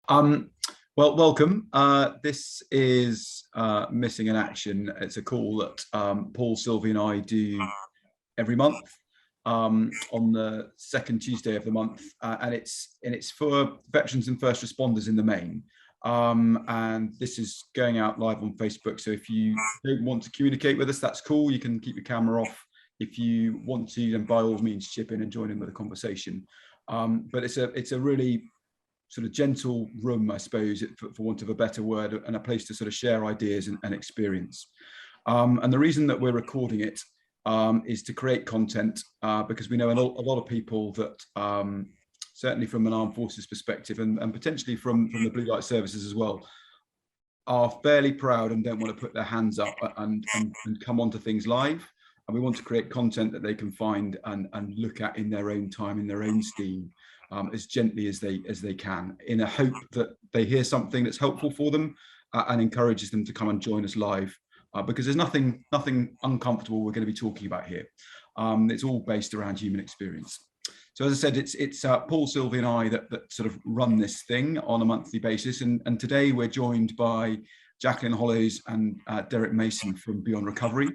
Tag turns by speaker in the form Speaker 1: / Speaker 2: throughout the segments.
Speaker 1: Um, well, welcome. This is Missing in Action. It's a call that Paul, Sylvie and I do every month on the second Tuesday of the month. And it's for veterans and first responders in the main. And this is going out live on Facebook. So if you don't want to communicate with us, that's cool. You can keep your camera off. If you want to, then by all means chip in and join in with the conversation. But it's a really sort of gentle room, I suppose, for want of a better word, and a place to sort of share ideas and experience. And the reason that we're recording it is to create content because we know a lot of people that, certainly from an armed forces perspective and potentially from the blue light services as well, are fairly proud and don't want to put their hands up and come onto things live. And we want to create content that they can find and look at in their own time, in their own steam. As gently as they can, in a hope that they hear something that's helpful for them and encourages them to come and join us live, because there's nothing uncomfortable we're going to be talking about here. It's all based around human experience. So as I said, it's Paul, Sylvie and I that sort of run this thing on a monthly basis, and today we're joined by Jacqueline Hollows and Derrick Mason from Beyond Recovery.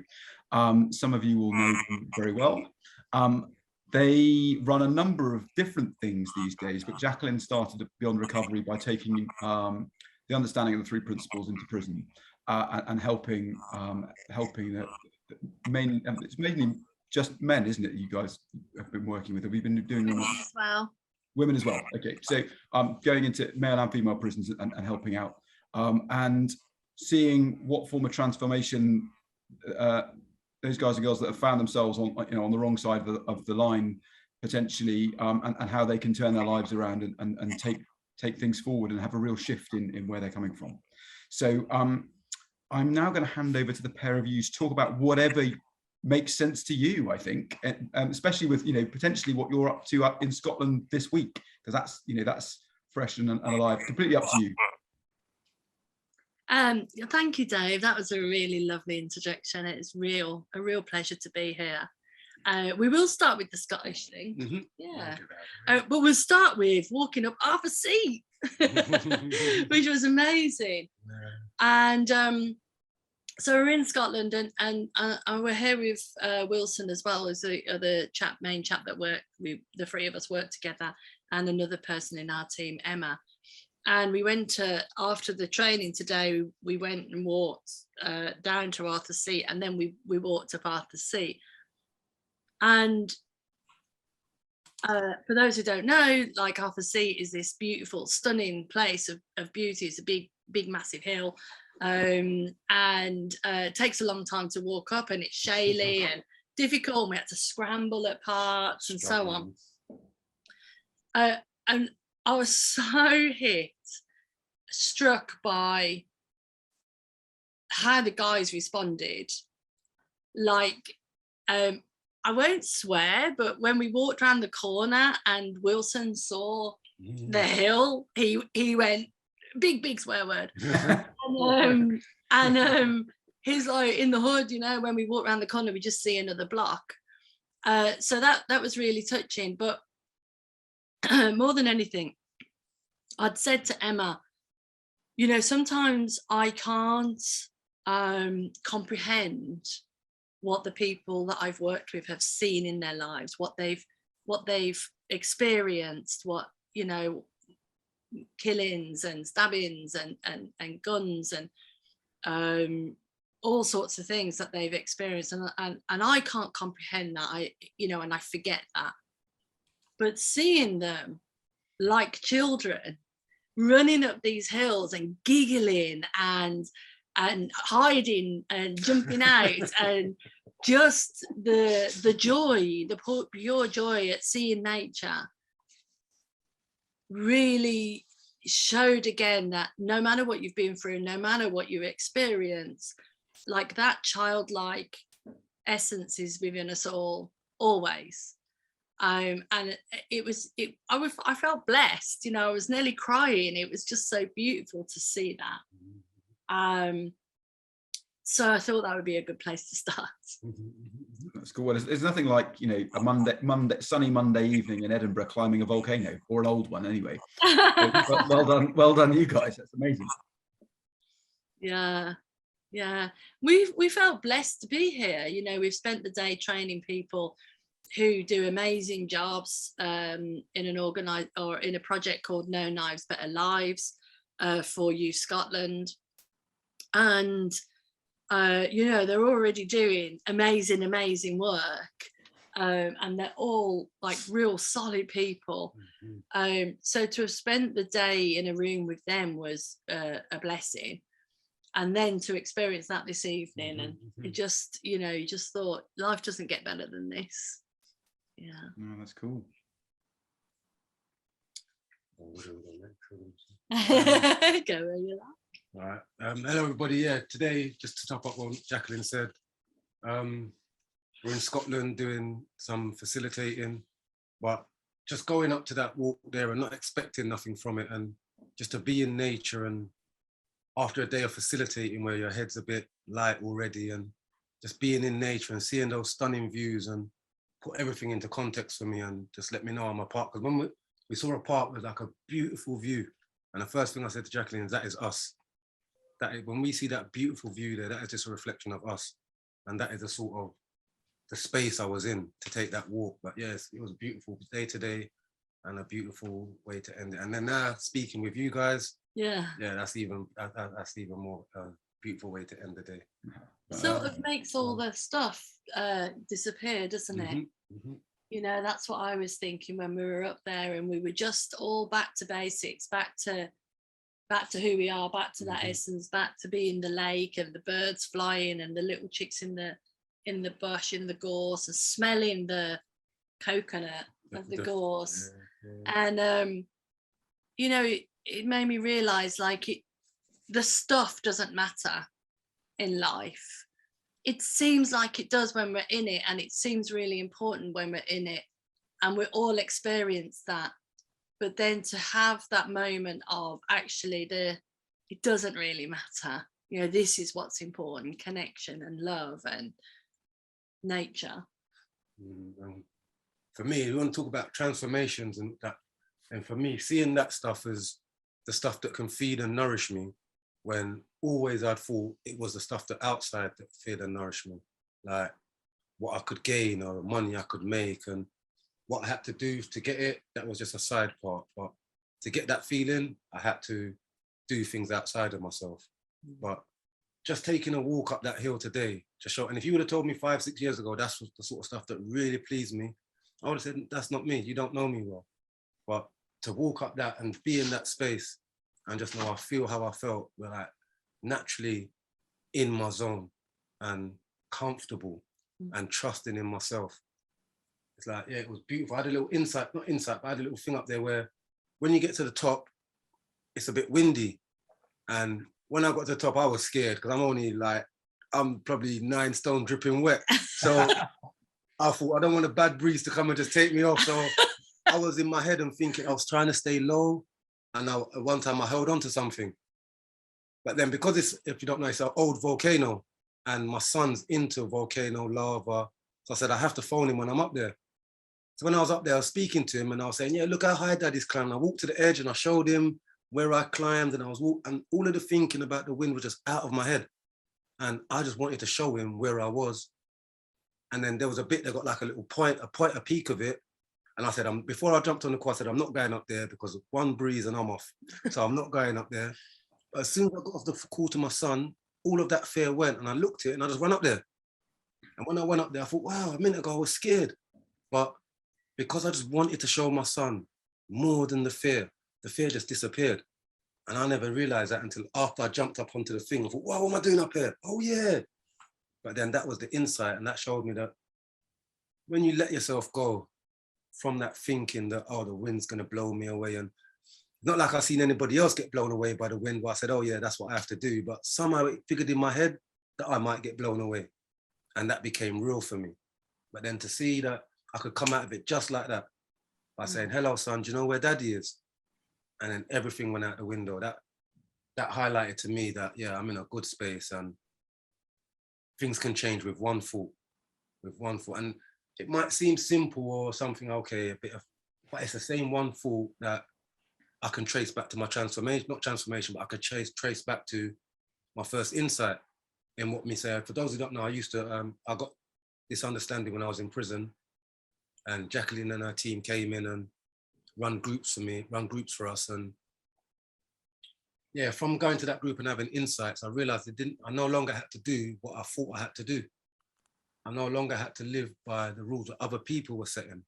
Speaker 1: Some of you will know them very well. They run a number of different things these days, but Jacqueline started at Beyond Recovery by taking the understanding of the three principles into prison and helping it's mainly just men, isn't it? You guys have been working with. Have you been doing
Speaker 2: women as well?
Speaker 1: Women as well. Okay, so going into male and female prisons and helping out and seeing what form of transformation those guys and girls that have found themselves on the wrong side of the line potentially, and how they can turn their lives around and take things forward and have a real shift in where they're coming from. So I'm now going to hand over to the pair of you to talk about whatever makes sense to you, I think, and especially with potentially what you're up to in Scotland this week, because that's fresh and alive. Completely up to you.
Speaker 2: Thank you, Dave. That was a really lovely interjection. It's a real pleasure to be here. We will start with the Scottish thing. Mm-hmm. Yeah. But we'll start with walking up half a seat, which was amazing. Yeah. And so we're in Scotland and we're here with Wilson as well as the other main chap that the three of us work together, and another person in our team, Emma. And we went after the training today, we went and walked down to Arthur's Seat, and then we walked up Arthur's Seat. And for those who don't know, like Arthur's Seat is this beautiful, stunning place of beauty. It's a big, massive hill, and it takes a long time to walk up, and it's shaly and difficult. We had to scramble at parts and so on. And I was so struck by how the guys responded. Like, I won't swear, but when we walked around the corner and Wilson saw the hill, he went, big swear word. and he's like, in the hood, when we walk around the corner, we just see another block. So that was really touching. But more than anything, I'd said to Emma, sometimes I can't comprehend what the people that I've worked with have seen in their lives, what they've experienced, killings and stabbings and guns and all sorts of things that they've experienced, and I can't comprehend that. And I forget that. But seeing them like children running up these hills and giggling and hiding and jumping out and just the joy, the pure joy at seeing nature really showed again that no matter what you've been through, no matter what you experience, like that childlike essence is within us all, always. And I felt blessed, I was nearly crying. It was just so beautiful to see that. So I thought that would be a good place to start.
Speaker 1: That's cool. Well, there's nothing like, you know, a sunny Monday evening in Edinburgh climbing a volcano, or an old one anyway. Well done, you guys. That's amazing.
Speaker 2: Yeah. We felt blessed to be here. You know, we've spent the day training people who do amazing jobs in an organized or in a project called No Knives Better Lives for Youth Scotland, and you know, they're already doing amazing work, and they're all like real solid people. So to have spent the day in a room with them was a blessing, and then to experience that this evening, and it just, you know, you just thought life doesn't get better than this. Yeah.
Speaker 1: No, that's cool.
Speaker 2: Go where you like.
Speaker 3: All right. Hello, everybody. Yeah, today, just to top up what Jacqueline said, we're in Scotland doing some facilitating, but just going up to that walk there and not expecting nothing from it, and just to be in nature, and after a day of facilitating where your head's a bit light already, and just being in nature and seeing those stunning views and put everything into context for me, and just let me know I'm a part. Because when we saw a park with like a beautiful view, and the first thing I said to Jacqueline is, that is us. That is, when we see that beautiful view there, that is just a reflection of us. And that is the sort of the space I was in to take that walk. But yes, it was a beautiful day today and a beautiful way to end it. And then now speaking with you guys, that's even more beautiful way to end the day.
Speaker 2: Sort of makes all the stuff disappear, doesn't it? You know, that's what I was thinking when we were up there, and we were just all back to basics, back to who we are, back to that essence, back to being the lake and the birds flying and the little chicks in the bush, in the gorse, and smelling the coconut of the gorse. And you know, it made me realize, like, the stuff doesn't matter in life. It seems like it does when we're in it, and it seems really important when we're in it, and we all experience that. But then to have that moment of actually it doesn't really matter. You know, this is what's important: connection and love and nature.
Speaker 3: For me, we want to talk about transformations and that. And for me, seeing that stuff is the stuff that can feed and nourish me, when always I'd thought it was the stuff that outside that fed and nourished me, like what I could gain or money I could make and what I had to do to get it. That was just a side part. But to get that feeling, I had to do things outside of myself. But just taking a walk up that hill today, just show. And if you would have told me 5-6 years ago, that's the sort of stuff that really pleased me, I would have said, that's not me. You don't know me well. But to walk up that and be in that space and just know I feel how I felt, we're like naturally in my zone and comfortable and trusting in myself. It's like, yeah, it was beautiful. I had a little not insight, but I had a little thing up there where when you get to the top, it's a bit windy. And when I got to the top, I was scared because I'm probably 9 stone dripping wet. So I thought, I don't want a bad breeze to come and just take me off. So I was in my head and thinking, I was trying to stay low. And one time I held on to something. But then because it's, if you don't know, it's an old volcano and my son's into volcano lava. So I said, I have to phone him when I'm up there. So when I was up there, I was speaking to him and I was saying, yeah, look how high Daddy's climbing. I walked to the edge and I showed him where I climbed, and I was and all of the thinking about the wind was just out of my head. And I just wanted to show him where I was. And then there was a bit that got like a little point, a peak of it. And I said, before I jumped on the quad, I said, I'm not going up there because of one breeze and I'm off. So I'm not going up there. But as soon as I got off the call to my son, all of that fear went, and I looked at it and I just went up there. And when I went up there, I thought, wow, a minute ago I was scared. But because I just wanted to show my son more than the fear just disappeared. And I never realized that until after I jumped up onto the thing. I thought, wow, what am I doing up here? Oh yeah. But then that was the insight, and that showed me that when you let yourself go from that thinking that, oh, the wind's gonna blow me away, and not like I've seen anybody else get blown away by the wind, but I said, oh yeah, that's what I have to do. But somehow it figured in my head that I might get blown away. And that became real for me. But then to see that I could come out of it just like that, by saying, hello, son, do you know where Daddy is? And then everything went out the window. That highlighted to me that, yeah, I'm in a good space. And things can change with one thought, and it might seem simple or something, okay, but it's the same one thought that I can trace back to my transformation, not transformation, but I could trace back to my first insight in what me say. For those who don't know, I got this understanding when I was in prison, and Jacqueline and her team came in and run groups for us. And yeah, from going to that group and having insights, I realized I no longer had to do what I thought I had to do. I no longer had to live by the rules that other people were setting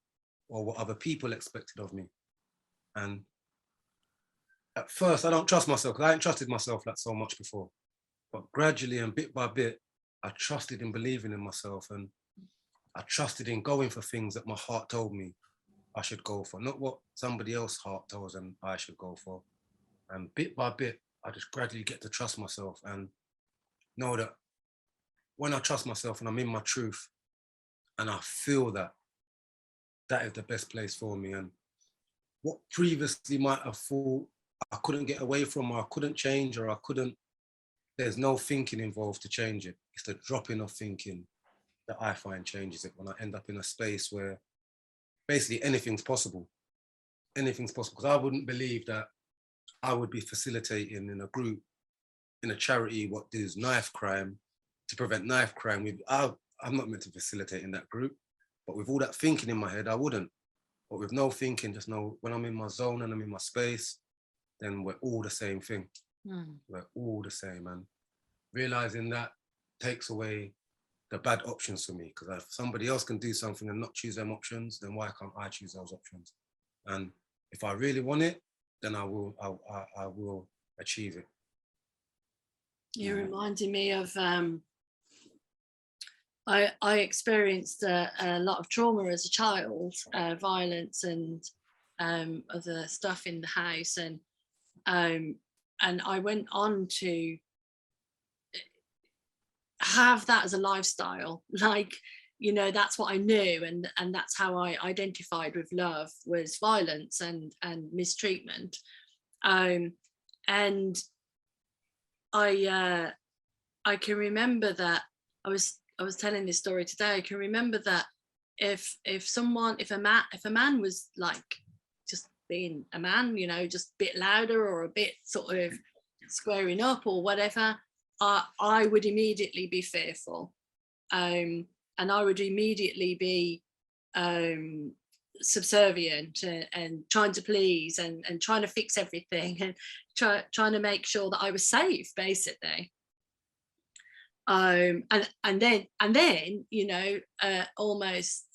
Speaker 3: or what other people expected of me. And at first, I don't trust myself, because I ain't trusted myself like so much before. But gradually and bit by bit, I trusted in believing in myself, and I trusted in going for things that my heart told me I should go for, not what somebody else's heart tells them I should go for. And bit by bit, I just gradually get to trust myself and know that when I trust myself and I'm in my truth and I feel that, that is the best place for me. And what previously might have thought I couldn't get away from, or I couldn't change, or there's no thinking involved to change it. It's the dropping of thinking that I find changes it, when I end up in a space where basically anything's possible. Anything's possible, because I wouldn't believe that I would be facilitating in a group, in a charity, what does knife crime, to prevent knife crime. I'm not meant to facilitate in that group, but with all that thinking in my head, I wouldn't. But with no thinking, just know when I'm in my zone and I'm in my space, then we're all the same thing. We're all the same. And realizing that takes away the bad options for me, because if somebody else can do something and not choose them options, then why can't I choose those options? And if I really want it, then I will achieve it.
Speaker 2: You're reminding me of I experienced a lot of trauma as a child, violence and other stuff in the house, and I went on to have that as a lifestyle. Like, you know, that's what I knew, and that's how I identified with love, was violence and mistreatment. And I can remember that I was telling this story today. I can remember that if a man was like just being a man, you know, just a bit louder or a bit sort of squaring up or whatever, I would immediately be fearful, and I would immediately be subservient and trying to please and trying to fix everything and trying to make sure that I was safe, basically. And then you know, almost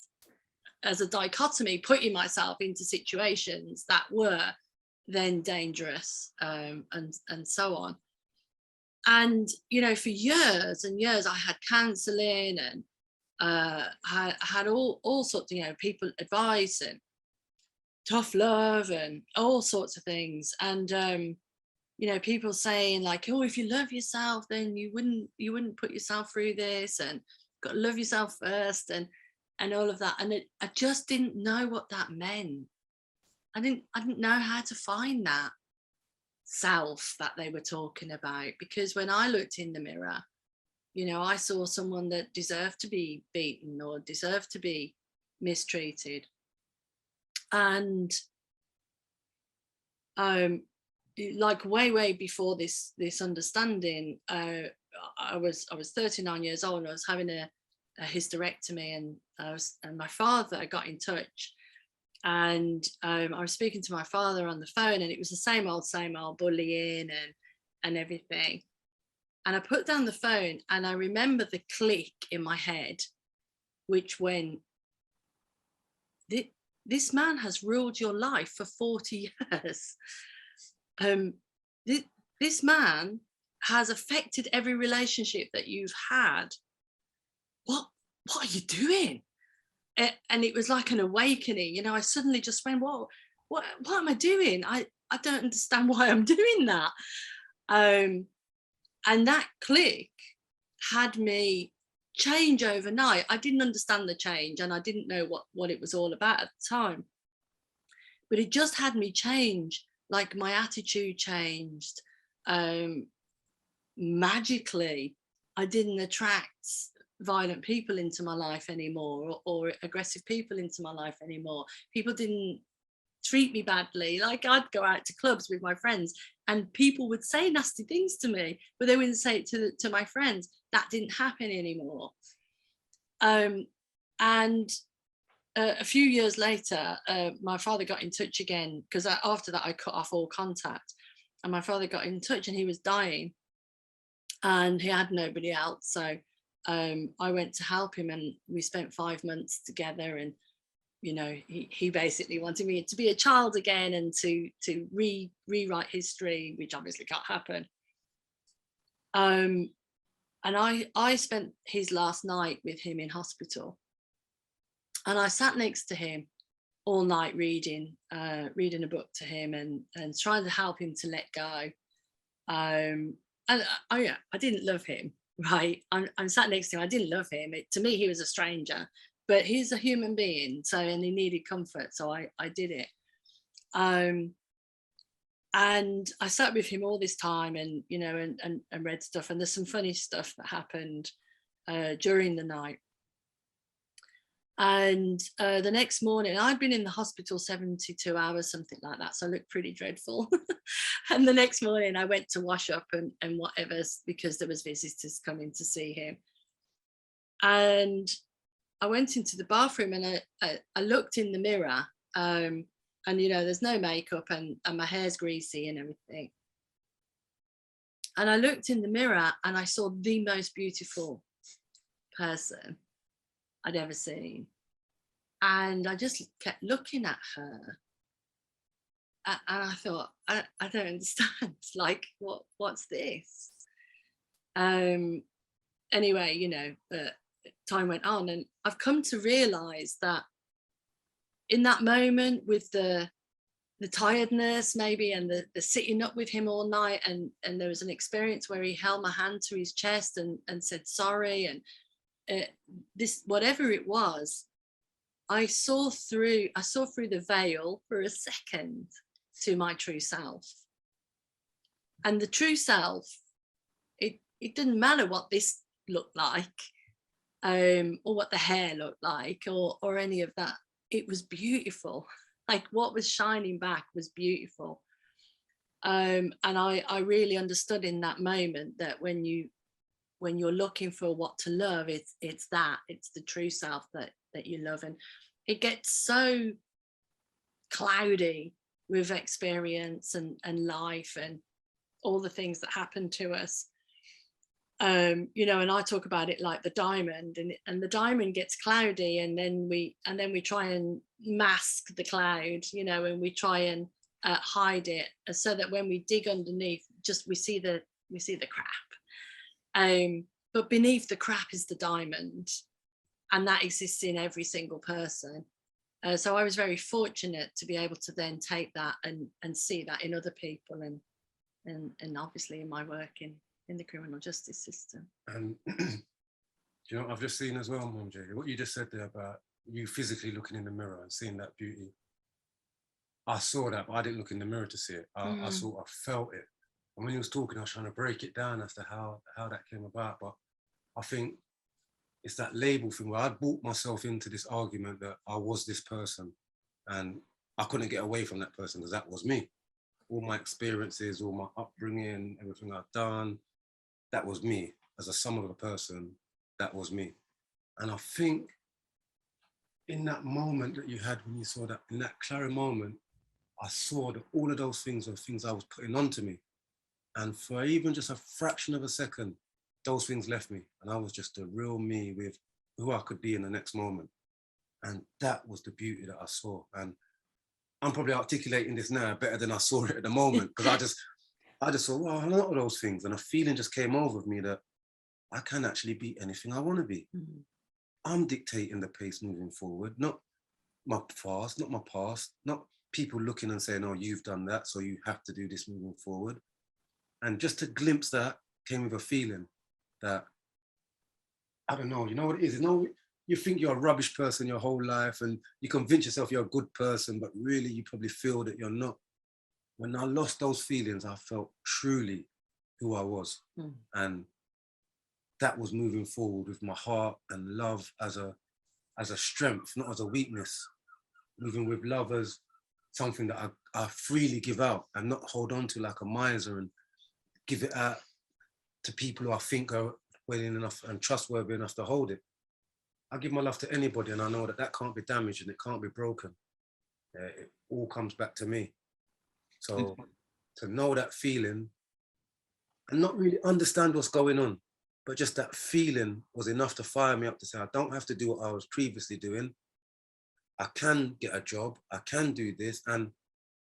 Speaker 2: as a dichotomy, putting myself into situations that were then dangerous, and so on. And you know, for years and years, I had counselling and had all sorts of, you know, people advice and tough love and all sorts of things. And you know, people saying like, oh, if you love yourself, then you wouldn't put yourself through this, and got to love yourself first, and all of that. And I just didn't know what that meant. I didn't know how to find that self that they were talking about, because when I looked in the mirror, you know, I saw someone that deserved to be beaten or deserved to be mistreated. And like way before this understanding, I was 39 years old, and I was having a hysterectomy, and my father got in touch, and I was speaking to my father on the phone, and it was the same old bullying and everything. And I put down the phone, and I remember the click in my head, which went, this man has ruled your life for 40 years. This man has affected every relationship that you've had. What are you doing? And it was like an awakening. You know, I suddenly just went, whoa, what am I doing? I don't understand why I'm doing that. And that click had me change overnight. I didn't understand the change, and I didn't know what it was all about at the time. But it just had me change. Like my attitude changed magically. I didn't attract violent people into my life anymore, or aggressive people into my life anymore. People didn't treat me badly. Like, I'd go out to clubs with my friends and people would say nasty things to me, but they wouldn't say it to my friends. That didn't happen anymore. And a few years later, my father got in touch again, because after that I cut off all contact, and my father got in touch and he was dying and he had nobody else. So I went to help him, and we spent 5 months together. And you know, he basically wanted me to be a child again and to rewrite history, which obviously can't happen. And I spent his last night with him in hospital, and I sat next to him all night reading a book to him and trying to help him to let go. And I didn't love him, right? I'm sat next to him. I didn't love him. To me, he was a stranger, but he's a human being. So, and he needed comfort. So I did it. And I sat with him all this time, and, you know, and read stuff. And there's some funny stuff that happened during the night. And the next morning, I'd been in the hospital 72 hours, something like that. So I looked pretty dreadful. And the next morning I went to wash up and whatever, because there was visitors coming to see him. And I went into the bathroom and I looked in the mirror, and, you know, there's no makeup and my hair's greasy and everything. And I looked in the mirror and I saw the most beautiful person I'd ever seen. And I just kept looking at her. And I thought, I don't understand. Like, what's this? Anyway, you know, time went on, and I've come to realize that in that moment, with the tiredness maybe, and the sitting up with him all night, and there was an experience where he held my hand to his chest and said sorry, and this, whatever it was, I saw through the veil for a second to my true self. And the true self, it didn't matter what this looked like, or what the hair looked like, or any of that. It was beautiful. Like, what was shining back was beautiful. And I really understood in that moment that when you're looking for what to love, it's the true self that you love. And it gets so cloudy with experience and life and all the things that happen to us. You know, and I talk about it like the diamond, and the diamond gets cloudy, and then we try and mask the cloud, you know, and we try and hide it, so that when we dig underneath, just we see the crap. But beneath the crap is the diamond, and that exists in every single person. So I was very fortunate to be able to then take that and see that in other people, and obviously in my work in the criminal justice system.
Speaker 3: And you know, I've just seen as well, Mum Jay, what you just said there about you physically looking in the mirror and seeing that beauty. I saw that, but I didn't look in the mirror to see it. I felt it. And when he was talking, I was trying to break it down as to how that came about. But I think it's that label thing where I'd brought myself into this argument that I was this person, and I couldn't get away from that person because that was me. All my experiences, all my upbringing, everything I've done, that was me. As a sum of a person, that was me. And I think in that moment that you had when you saw that, in that clear moment, I saw that all of those things were things I was putting onto me. And for even just a fraction of a second, those things left me. And I was just a real me with who I could be in the next moment. And that was the beauty that I saw. And I'm probably articulating this now better than I saw it at the moment, because I just saw, well, a lot of those things, and a feeling just came over me that I can actually be anything I want to be. Mm-hmm. I'm dictating the pace moving forward, not my past, not people looking and saying, oh, you've done that, so you have to do this moving forward. And just to glimpse that came with a feeling that, I don't know, you know what it is? You know, you think you're a rubbish person your whole life, and you convince yourself you're a good person, but really you probably feel that you're not. When I lost those feelings, I felt truly who I was. Mm. And that was moving forward with my heart and love as a strength, not as a weakness. Moving with love as something that I freely give out and not hold on to like a miser and give it out to people who I think are willing enough and trustworthy enough to hold it. I give my love to anybody, and I know that that can't be damaged and it can't be broken. It all comes back to me. So to know that feeling and not really understand what's going on, but just that feeling was enough to fire me up to say, I don't have to do what I was previously doing. I can get a job, I can do this. And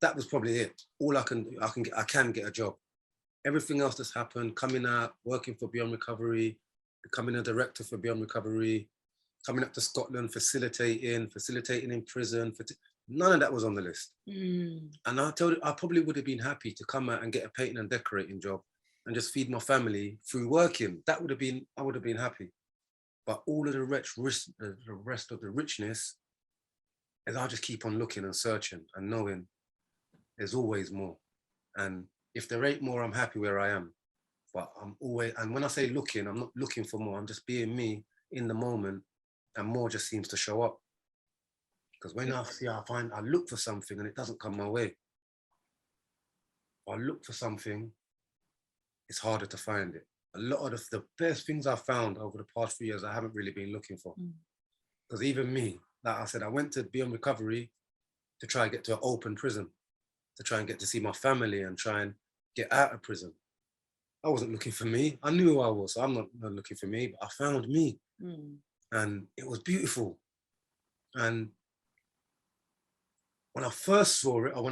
Speaker 3: that was probably it. All I can do, I can get a job. Everything else that's happened, coming out, working for Beyond Recovery, becoming a director for Beyond Recovery, coming up to Scotland, facilitating in prison, none of that was on the list. And I told you, I probably would have been happy to come out and get a painting and decorating job and just feed my family through working. That would have been, I would have been happy. But all of the rest of the richness is I just keep on looking and searching and knowing there's always more. And if there ain't more, I'm happy where I am. But I'm always, and when I say looking, I'm not looking for more. I'm just being me in the moment, and more just seems to show up. Because when I look for something and it doesn't come my way. I look for something, it's harder to find it. A lot of the best things I've found over the past few years, I haven't really been looking for. Because even me, like I said, I went to Beyond Recovery to try and get to an open prison, to try and get to see my family and try and get out of prison. I wasn't looking for me. I knew who I was, so I'm not looking for me, but I found me. And it was beautiful. And when I first saw it, or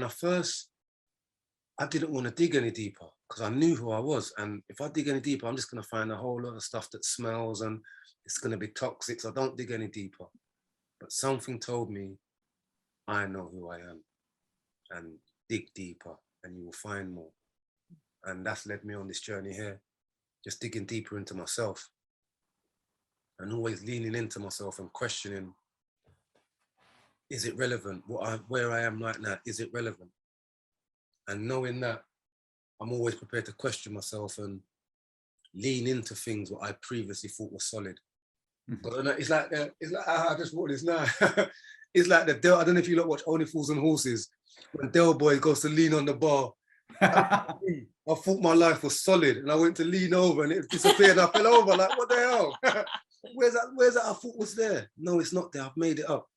Speaker 3: I didn't want to dig any deeper because I knew who I was. And if I dig any deeper, I'm just going to find a whole lot of stuff that smells and it's going to be toxic. So I don't dig any deeper. But something told me, I know who I am, and dig deeper and you will find more. And that's led me on this journey here, just digging deeper into myself and always leaning into myself and questioning, is it relevant? Where I am right now, is it relevant? And knowing that, I'm always prepared to question myself and lean into things what I previously thought was solid. It's like I just watched this now. It's like I don't know if you lot watch Only Fools and Horses, when Del Boy goes to lean on the bar. I thought my life was solid and I went to lean over and it disappeared. I fell over, like, what the hell? Where's that I thought was there? No, it's not there. I've made it up.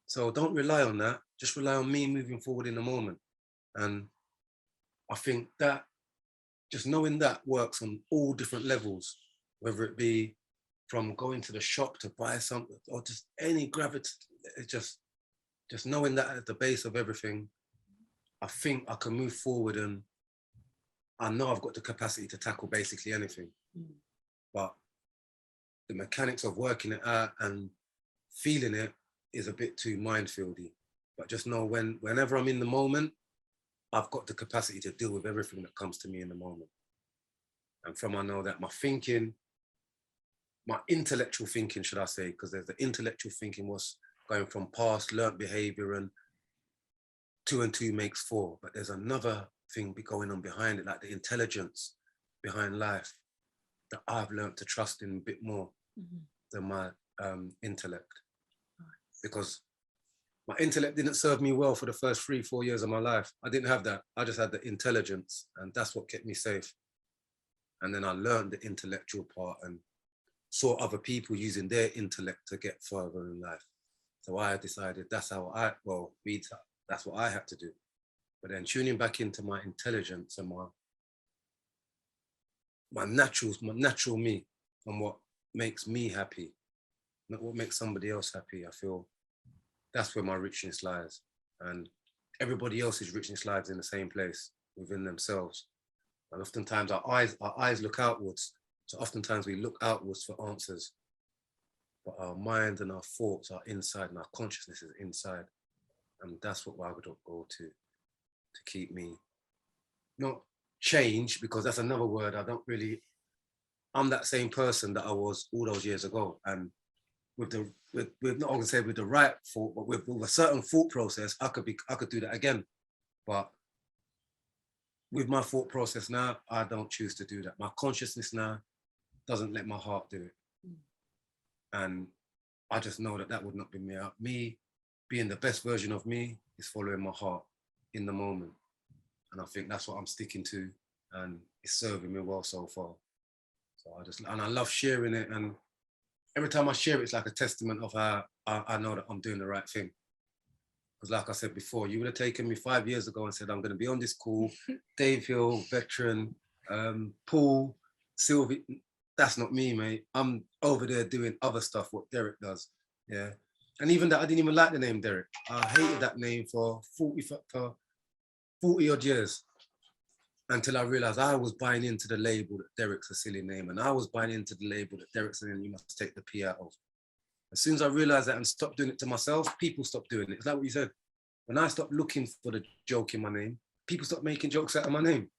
Speaker 3: So don't rely on that. Just rely on me moving forward in the moment. And I think that just knowing that works on all different levels, whether it be from going to the shop to buy something or just any gravity. It's just knowing that at the base of everything, I think I can move forward, and I know I've got the capacity to tackle basically anything. But the mechanics of working it out and feeling it is a bit too minefieldy. But just know whenever I'm in the moment, I've got the capacity to deal with everything that comes to me in the moment. And from I know that my thinking, my intellectual thinking, should I say, because there's the intellectual thinking was going from past learnt behaviour and 2 and 2 makes 4, but there's another thing going on behind it, like the intelligence behind life that I've learnt to trust in a bit more than my intellect. Because my intellect didn't serve me well for the first 3-4 years of my life. I didn't have that. I just had the intelligence, and that's what kept me safe. And then I learned the intellectual part and saw other people using their intellect to get further in life. So I decided that's what I had to do. But then tuning back into my intelligence and my natural me, and what makes me happy, not what makes somebody else happy. I feel that's where my richness lies. And everybody else's richness lies in the same place within themselves. And oftentimes our eyes look outwards. So oftentimes we look outwards for answers, but our mind and our thoughts are inside, and our consciousness is inside. And that's what I would go to keep me, not change, because that's another word. I'm that same person that I was all those years ago. And with not going to say with the right thought, but with a certain thought process, I could do that again. But with my thought process now, I don't choose to do that. My consciousness now doesn't let my heart do it. And I just know that that would not be me. Me being the best version of me is following my heart in the moment. And I think that's what I'm sticking to, and it's serving me well so far. So I love sharing it. And every time I share it, it's like a testament of how I know that I'm doing the right thing. Because like I said before, you would have taken me 5 years ago and said, I'm going to be on this call, Dave Hill, veteran, Paul, Sylvie. That's not me, mate. I'm over there doing other stuff, what Derrick does. Yeah. And even that, I didn't even like the name Derrick. I hated that name for 40 odd years, until I realized I was buying into the label that Derrick's a silly name. And I was buying into the label that Derrick's a name you must take the P out of. As soon as I realized that and stopped doing it to myself, people stopped doing it. It's like what you said. When I stopped looking for the joke in my name, people stopped making jokes out of my name.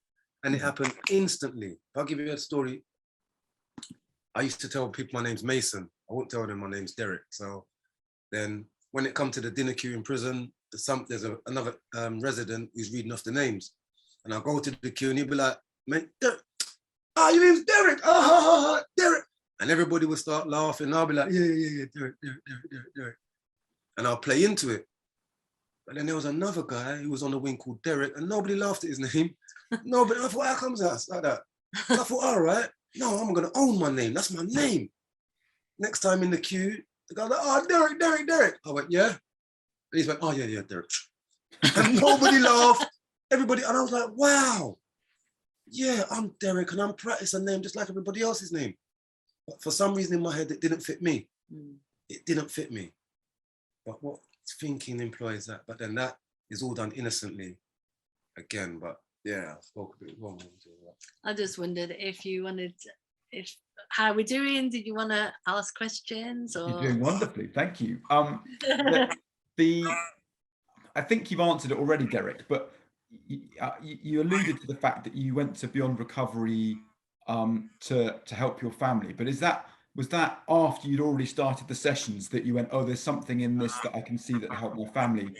Speaker 3: And it happened instantly. I'll give you a story. I used to tell people my name's Mason. I won't tell them my name's Derrick. So then when it comes to the dinner queue in prison, there's another resident who's reading off the names. And I'll go to the queue and he'll be like, mate, Derrick. Oh, your name's Derrick. Oh, Derrick. And everybody will start laughing. And I'll be like, yeah, Derrick. And I'll play into it. But then there was another guy who was on the wing called Derrick, and nobody laughed at his name. Nobody. I thought, how comes that? Like that. And I thought, all right, no, I'm going to own my name. That's my name. Next time in the queue, the guy's like, oh, Derrick. I went, yeah. And he's like, oh, yeah, Derrick. And nobody laughed. Everybody, and I was like, wow. Yeah, I'm Derrick, and I'm practicing a name just like everybody else's name. But for some reason in my head, it didn't fit me. It didn't fit me. But what thinking employs that? But then that is all done innocently again. But yeah, I spoke a bit wrong.
Speaker 2: I just wondered if you wanted, how we're doing. Did you want to ask questions? Or?
Speaker 1: You're doing wonderfully, thank you. I think you've answered it already, Derrick, but you alluded to the fact that you went to Beyond Recovery to help your family. But was that after you'd already started the sessions that you went, oh, there's something in this that I can see that helped my family,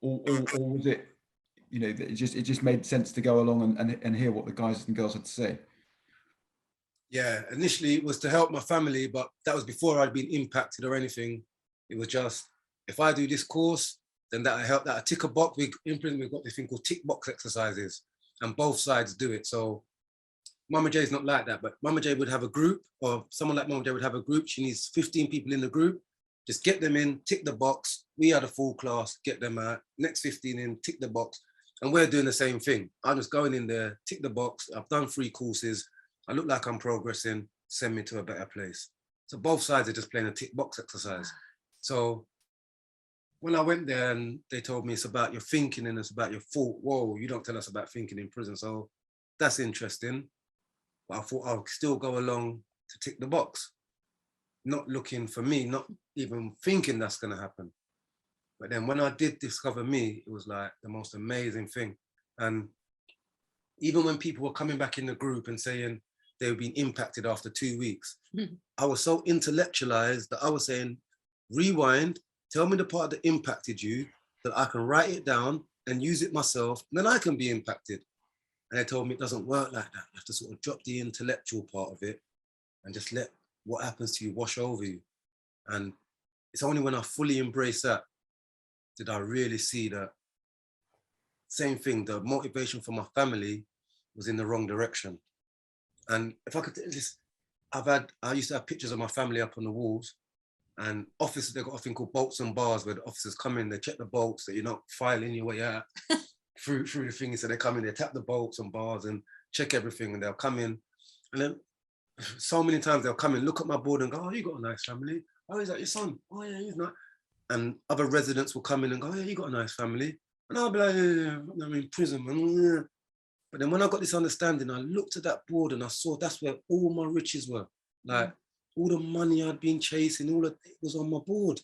Speaker 1: or was it, you know, that it just made sense to go along and hear what the guys and girls had to say?
Speaker 3: Yeah, initially it was to help my family, but that was before I'd been impacted or anything. It was just, if I do this course, then that'll help, that'll tick a box. We've got this thing called tick box exercises, and both sides do it. So Mama J's not like that, but Mama J would have a group, or someone like Mama J would have a group. She needs 15 people in the group. Just get them in, tick the box. We had a full class, get them out. Next 15 in, tick the box. And we're doing the same thing. I'm just going in there, tick the box. I've done 3 courses. I look like I'm progressing, send me to a better place. So both sides are just playing a tick box exercise. So when I went there and they told me it's about your thinking and it's about your thought, whoa, you don't tell us about thinking in prison. So that's interesting. But I thought I'll still go along to tick the box, not looking for me, not even thinking that's going to happen. But then when I did discover me, it was like the most amazing thing. And even when people were coming back in the group and saying they were being impacted after 2 weeks, I was so intellectualized that I was saying, rewind, tell me the part that impacted you, that I can write it down and use it myself, and then I can be impacted. And they told me it doesn't work like that. You have to sort of drop the intellectual part of it and just let what happens to you wash over you. And it's only when I fully embrace that did I really see that same thing, the motivation for my family was in the wrong direction. And if I could just, I used to have pictures of my family up on the walls, and officers, they've got a thing called bolts and bars where the officers come in, they check the bolts that you're not filing your way out through the thing. So they come in, they tap the bolts and bars and check everything, and they'll come in. And then so many times they'll come in, look at my board and go, oh, you got a nice family. Oh, is that your son? Oh yeah, he's not. And other residents will come in and go, oh, yeah, you got a nice family. And I'll be like, yeah, I'm in prison, man. But then when I got this understanding, I looked at that board and I saw that's where all my riches were. Like all the money I'd been chasing, all of it was on my board.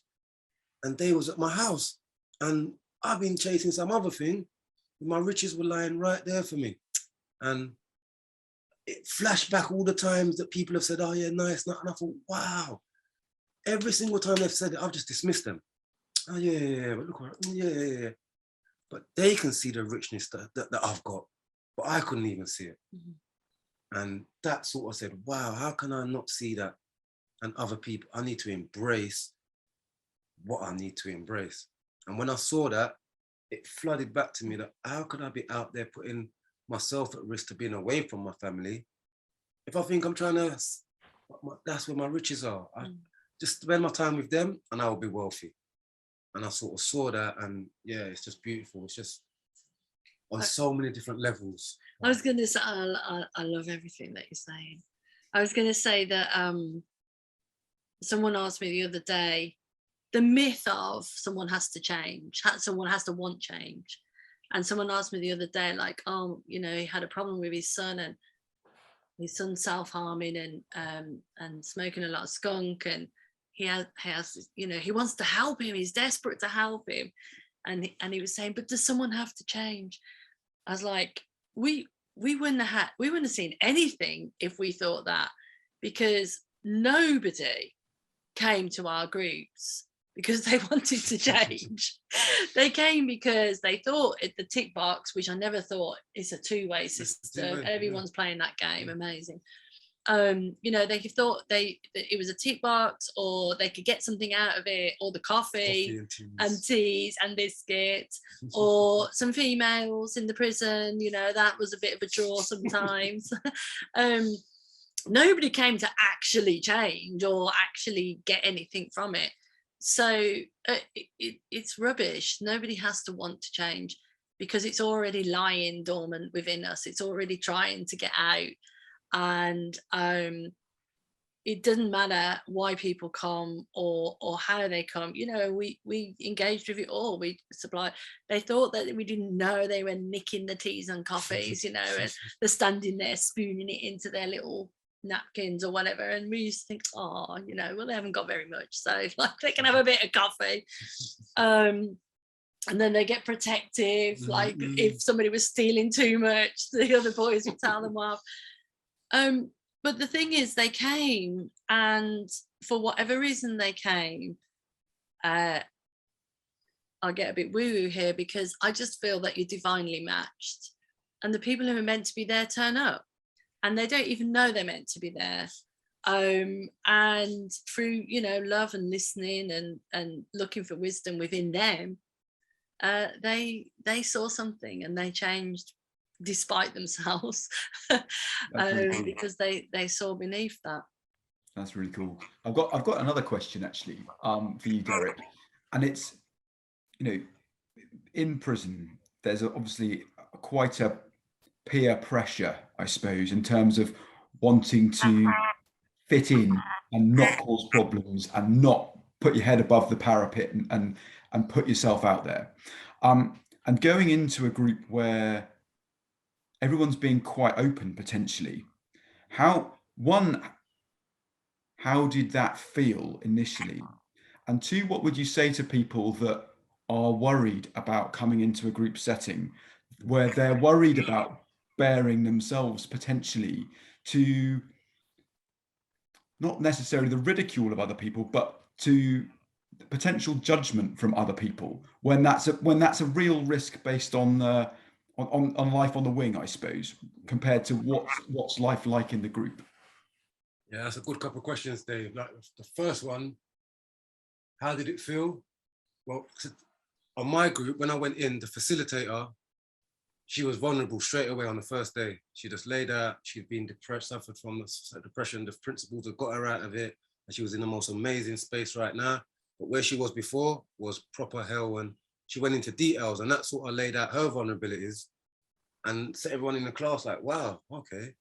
Speaker 3: And they was at my house. And I've been chasing some other thing. My riches were lying right there for me. And it flashed back all the times that people have said, oh yeah, nice. And I thought, wow. Every single time they've said it, I've just dismissed them. Oh yeah, but look, yeah. But they can see the richness that I've got, but I couldn't even see it. And that sort of said, wow, how can I not see that? And other people, I need to embrace what I need to embrace. And when I saw that, it flooded back to me that how could I be out there putting myself at risk to being away from my family if I think I'm trying to, that's where my riches are. I just spend my time with them and I will be wealthy. And I sort of saw that, and yeah, it's just beautiful. It's just on so many different levels.
Speaker 2: I was going to say, I love everything that you're saying. I was going to say that someone asked me the other day, the myth of someone has to change, someone has to want change. And someone asked me the other day, like, oh, you know, he had a problem with his son, and his son's self-harming and smoking a lot of skunk, and he has, you know, he wants to help him, he's desperate to help him. And he was saying, but does someone have to change? I was like, we wouldn't have seen anything if we thought that, because nobody came to our groups because they wanted to change. They came because they thought the tick box, which I never thought is a two-way system. Everyone's playing that game, amazing. You know, they thought it was a tick box, or they could get something out of it, or the coffee and teas and biscuits, or some females in the prison, you know, that was a bit of a draw sometimes. Nobody came to actually change or actually get anything from it. So it's rubbish. Nobody has to want to change, because it's already lying dormant within us. It's already trying to get out. And it doesn't matter why people come or how they come. You know, we engaged with it all. We supply. They thought that we didn't know they were nicking the teas and coffees, you know, and they're standing there spooning it into their little napkins or whatever. And we used to think, oh, you know, well, they haven't got very much, so like they can have a bit of coffee. And then they get protective, like if somebody was stealing too much, the other boys would tell them off. But the thing is, they came, and for whatever reason they came, I get a bit woo-woo here, because I just feel that you're divinely matched, and the people who are meant to be there turn up, and they don't even know they're meant to be there. And through, you know, love and listening and looking for wisdom within them, they saw something and they changed despite themselves. Because they saw beneath that.
Speaker 1: That's really cool. I've got another question actually for you, Derrick, and it's, you know, in prison there's obviously quite a peer pressure, I suppose, in terms of wanting to fit in and not cause problems and not put your head above the parapet and put yourself out there, and going into a group where everyone's being quite open potentially. How did that feel initially? And two, what would you say to people that are worried about coming into a group setting where they're worried about bearing themselves potentially to not necessarily the ridicule of other people, but to potential judgment from other people, when that's a real risk based on life on the wing, I suppose, compared to what's life like in the group?
Speaker 3: Yeah, that's a good couple of questions, Dave. Like the first one, how did it feel? Well, on my group, when I went in, the facilitator, she was vulnerable straight away on the first day. She just laid out, she'd been depressed, suffered from depression. The principals had got her out of it, and she was in the most amazing space right now. But where she was before was proper hell, and she went into details, and that sort of laid out her vulnerabilities and set everyone in the class like, wow, okay.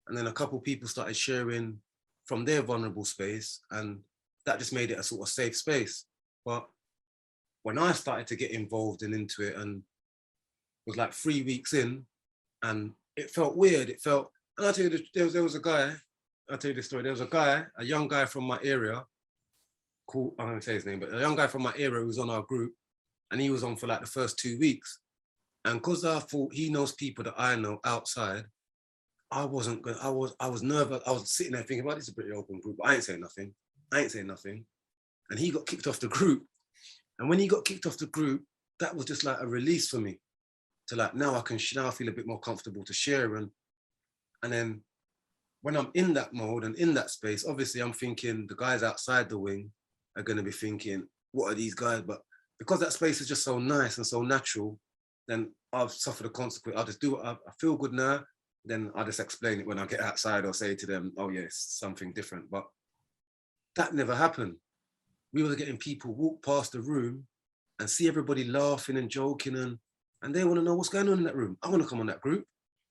Speaker 3: And then a couple of people started sharing from their vulnerable space, and that just made it a sort of safe space. But when I started to get involved and into it, and was like 3 weeks in, and it felt weird. It felt, and I'll tell you, there was a guy, I'll tell you this story. There was a guy, a young guy from my area, cool, I'm gonna say his name, but a young guy from my area who was on our group, and he was on for like the first 2 weeks. And because I thought he knows people that I know outside, I wasn't good. I was nervous. I was sitting there thinking, well, this is a pretty open group, but I ain't saying nothing. And he got kicked off the group. And when he got kicked off the group, that was just like a release for me. To like, now I feel a bit more comfortable to share. And then when I'm in that mode and in that space, obviously I'm thinking the guys outside the wing are going to be thinking, what are these guys? But because that space is just so nice and so natural, then I'll suffer the consequence. I'll just do what I feel good now. Then I'll just explain it when I get outside or say to them, oh yes, something different. But that never happened. We were getting people walk past the room and see everybody laughing and joking, and they want to know what's going on in that room. I want to come on that group.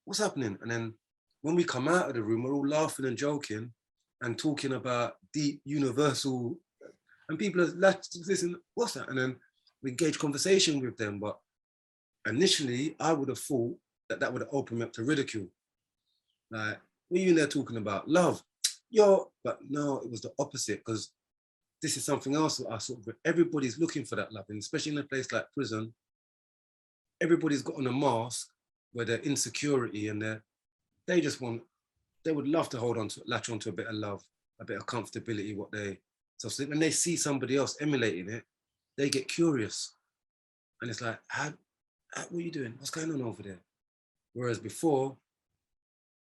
Speaker 3: What's happening? And then when we come out of the room, we're all laughing and joking and talking about deep universal, and people are like, listen, what's that? And then we engage conversation with them. But initially, I would have thought that would have opened me up to ridicule. Like, what are you in there talking about? Love, yo. But no, it was the opposite, because this is something else that I sort of, everybody's looking for that love, and especially in a place like prison, everybody's got on a mask where their insecurity and they would love to latch on to a bit of love, a bit of comfortability, so when they see somebody else emulating it, they get curious. And it's like, what are you doing? What's going on over there? Whereas before,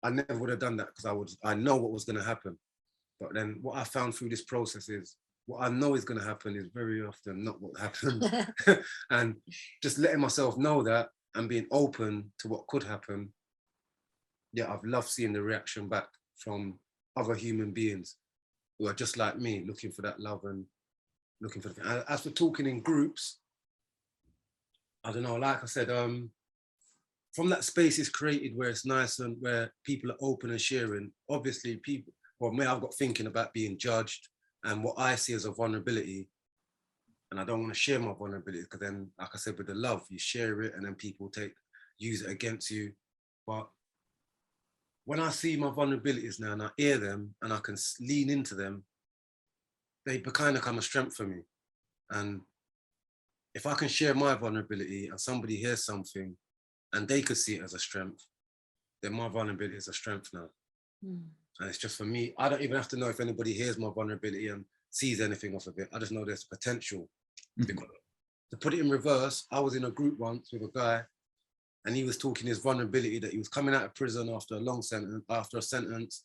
Speaker 3: I never would have done that, because I know what was going to happen. But then what I found through this process is, what I know is going to happen is very often not what happens. And just letting myself know that and being open to what could happen. Yeah, I've loved seeing the reaction back from other human beings who are just like me, looking for that love and looking for the. As for talking in groups, I don't know, like I said, from that space is created where it's nice and where people are open and sharing. Obviously, people, well, me, I've got thinking about being judged and what I see as a vulnerability. And I don't want to share my vulnerability, because then, like I said, with the love, you share it and then people use it against you. But when I see my vulnerabilities now and I hear them and I can lean into them, they kind of become a strength for me. And if I can share my vulnerability and somebody hears something and they could see it as a strength, then my vulnerability is a strength now. And it's just for me, I don't even have to know if anybody hears my vulnerability and sees anything off of it. I just know there's potential. Because to put it in reverse, I was in a group once with a guy, and he was talking his vulnerability that he was coming out of prison after a sentence.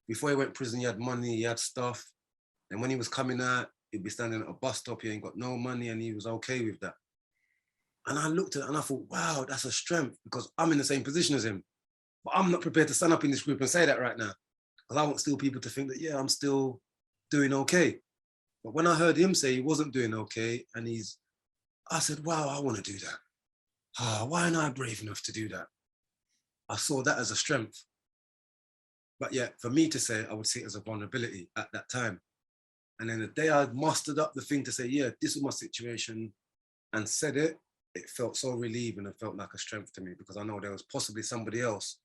Speaker 3: Before he went to prison, he had money, he had stuff. And when he was coming out, he'd be standing at a bus stop, he ain't got no money, and he was okay with that. And I looked at it and I thought, wow, that's a strength, because I'm in the same position as him. But I'm not prepared to stand up in this group and say that right now, because I want still people to think that, yeah, I'm still doing okay. But when I heard him say he wasn't doing okay, and I said, wow, I want to do that. Why am I brave enough to do that? I saw that as a strength. But yeah, for me to say, I would see it as a vulnerability at that time. And then the day I mustered up the thing to say, yeah, this is my situation, and said it, it felt so relieving and felt like a strength to me, because I know there was possibly somebody else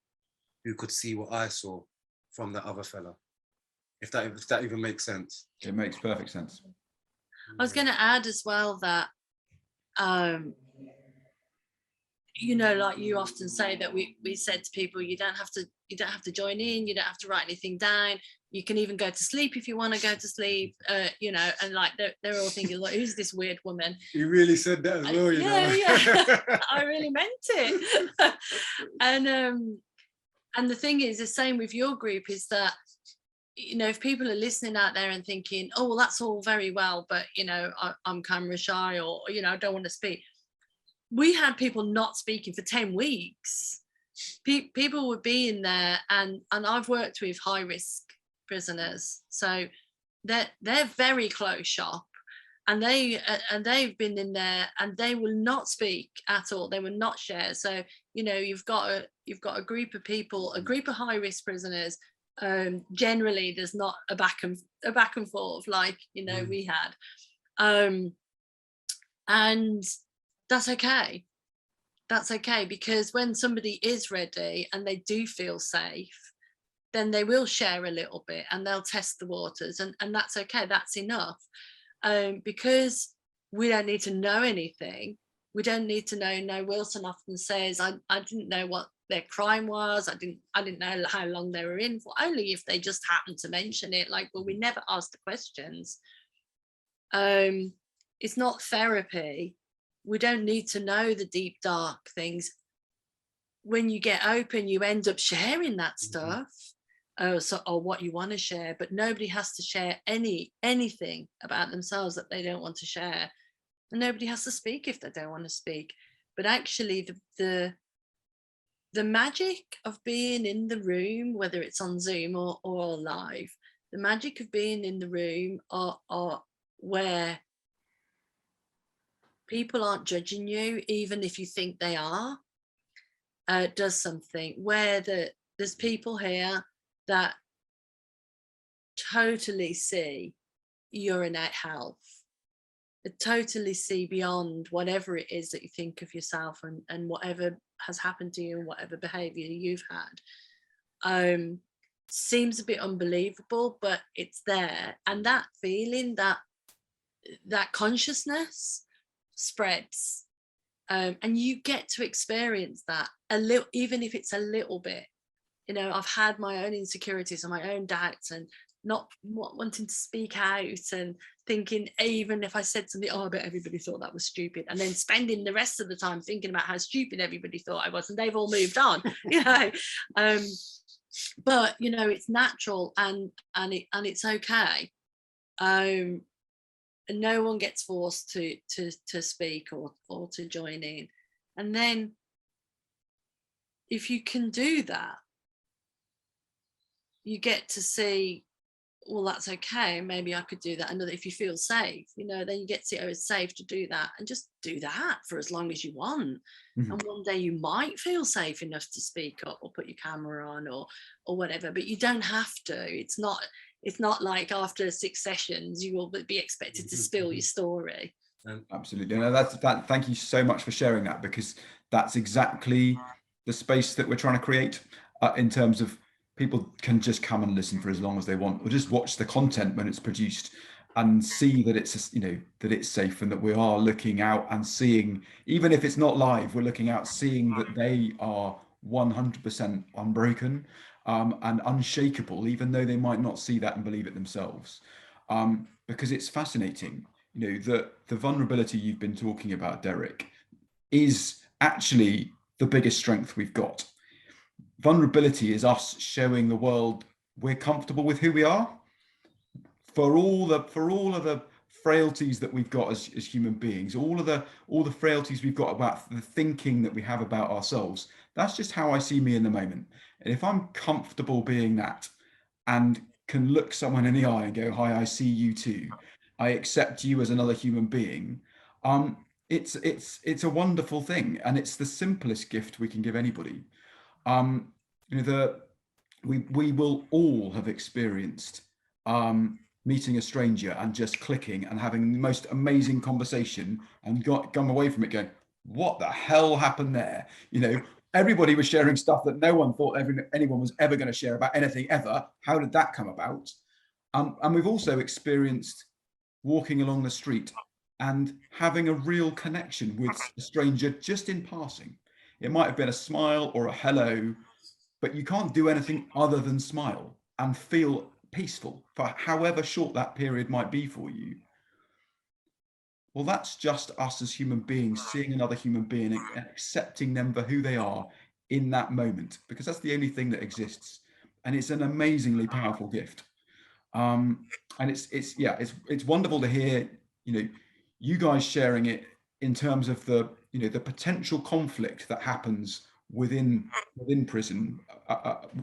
Speaker 3: who could see what I saw from that other fella. If that even makes sense.
Speaker 1: It makes perfect sense.
Speaker 2: I was going to add as well that, you know, like you often say that we said to people, you don't have to join in, you don't have to write anything down. You can even go to sleep if you want to go to sleep, you know, and like they're all thinking, like, who's this weird woman?
Speaker 3: You really said that as well, you know.
Speaker 2: Yeah. I really meant it. And the thing is, the same with your group is that, you know, if people are listening out there and thinking, oh, well, that's all very well, but, you know, I'm camera shy, or, you know, I don't want to speak. We had people not speaking for 10 weeks. People would be in there, and I've worked with high risk prisoners, so they're very close shop, and they've been in there and they will not speak at all. They will not share. So, you know, you've got a group of people, a group of high risk prisoners. Generally, there's not a back and forth like, you know, we had, and that's okay. That's okay, because when somebody is ready and they do feel safe, then they will share a little bit and they'll test the waters, and that's okay. That's enough, because we don't need to know anything. We don't need to know. No, Wilson often says, I didn't know what their crime was. I didn't know how long they were in for, only if they just happened to mention it. Like, well, we never asked the questions. It's not therapy. We don't need to know the deep, dark things. When you get open, you end up sharing that stuff. or what you want to share, but nobody has to share anything about themselves that they don't want to share, and nobody has to speak if they don't want to speak. But actually the magic of being in the room, whether it's on Zoom or live, the magic of being in the room or where people aren't judging you, even if you think they are, does something, where there's people here that totally see your innate health, totally see beyond whatever it is that you think of yourself and whatever has happened to you and whatever behavior you've had. Seems a bit unbelievable, but it's there, and that feeling, that consciousness spreads, and you get to experience that a little, even if it's a little bit. You know, I've had my own insecurities and my own doubts and not wanting to speak out and thinking, even if I said something, oh, I bet everybody thought that was stupid, and then spending the rest of the time thinking about how stupid everybody thought I was, and they've all moved on. You know, but you know, it's natural and it's okay. And no one gets forced to speak or to join in. And then if you can do that, you get to see, well, that's okay, maybe I could do that. Another, if you feel safe, you know, then you get to see, oh, it's safe to do that, and just do that for as long as you want. Mm-hmm. And one day you might feel safe enough to speak up or put your camera on or whatever, but you don't have to. It's not like after 6 sessions you will be expected to spill your story.
Speaker 1: Absolutely. No, that. Thank you so much for sharing that, because that's exactly the space that we're trying to create, in terms of people can just come and listen for as long as they want, or just watch the content when it's produced and see that it's, you know, that it's safe, and that we are looking out and seeing, even if it's not live, we're looking out, seeing that they are 100% unbroken, and unshakable, even though they might not see that and believe it themselves. Because it's fascinating, you know, the vulnerability you've been talking about, Derrick, is actually the biggest strength we've got. Vulnerability is us showing the world we're comfortable with who we are, for all of the frailties that we've got as human beings, all the frailties we've got about the thinking that we have about ourselves. That's just how I see me in the moment. And if I'm comfortable being that, and can look someone in the eye and go, hi, I see you too, I accept you as another human being, it's a wonderful thing, and it's the simplest gift we can give anybody. You know, we will all have experienced meeting a stranger and just clicking and having the most amazing conversation, and come away from it going, what the hell happened there? You know, everybody was sharing stuff that no one thought anyone was ever going to share about anything ever. How did that come about? And we've also experienced walking along the street and having a real connection with a stranger just in passing. It might have been a smile or a hello, but you can't do anything other than smile and feel peaceful for however short that period might be for you. Well, that's just us as human beings seeing another human being and accepting them for who they are in that moment, because that's the only thing that exists, and it's an amazingly powerful gift. And it's wonderful to hear, you know, you guys sharing it in terms of the, you know, the potential conflict that happens within prison,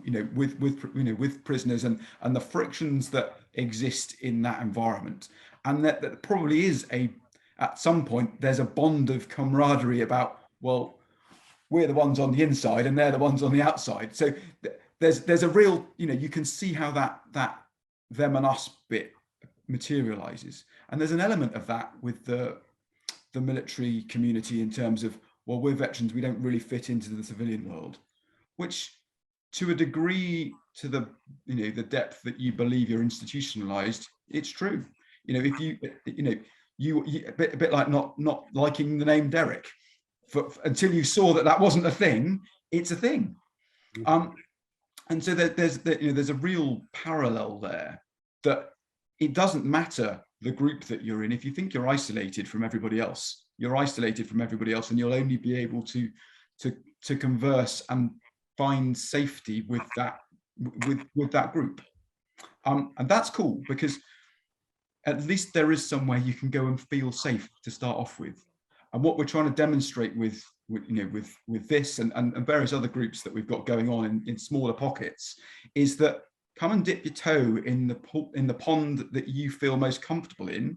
Speaker 1: you know, with prisoners, and the frictions that exist in that environment, and that probably is at some point there's a bond of camaraderie about, well, we're the ones on the inside and they're the ones on the outside. So there's a real, you know, you can see how that them and us bit materializes, and there's an element of that with the military community in terms of, well, we're veterans, we don't really fit into the civilian world, which to a degree, to the, you know, the depth that you believe you're institutionalized, it's true. You know, if you a bit like not liking the name Derrick until you saw that wasn't a thing, it's a thing. And so there's a real parallel there, that it doesn't matter the group that you're in. If you think you're isolated from everybody else, you're isolated from everybody else, and you'll only be able to converse and find safety with that with that group. And that's cool, because at least there is somewhere you can go and feel safe to start off with. And what we're trying to demonstrate with this and various other groups that we've got going on in smaller pockets is that come and dip your toe in the pond that you feel most comfortable in,